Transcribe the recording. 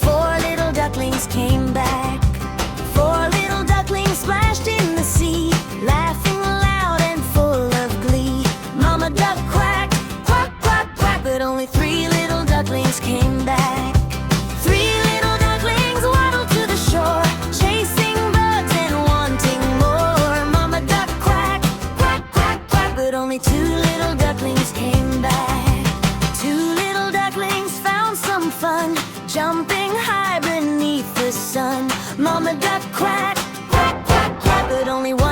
Four little ducklings came back. Four little ducklings splashed in the sea, laughing loud and full of glee. Mama duck quacked, quack, quack, quack, but only three little ducklings came back. Three little ducklings waddled to the shore, chasing bugs and wanting more. Mama duck quacked, quack, quack, quack, but only two little ducklings came back. Two little ducklings found some fun, jumping high beneath the sun. Mama duck quack, quack, quack, quack, but only one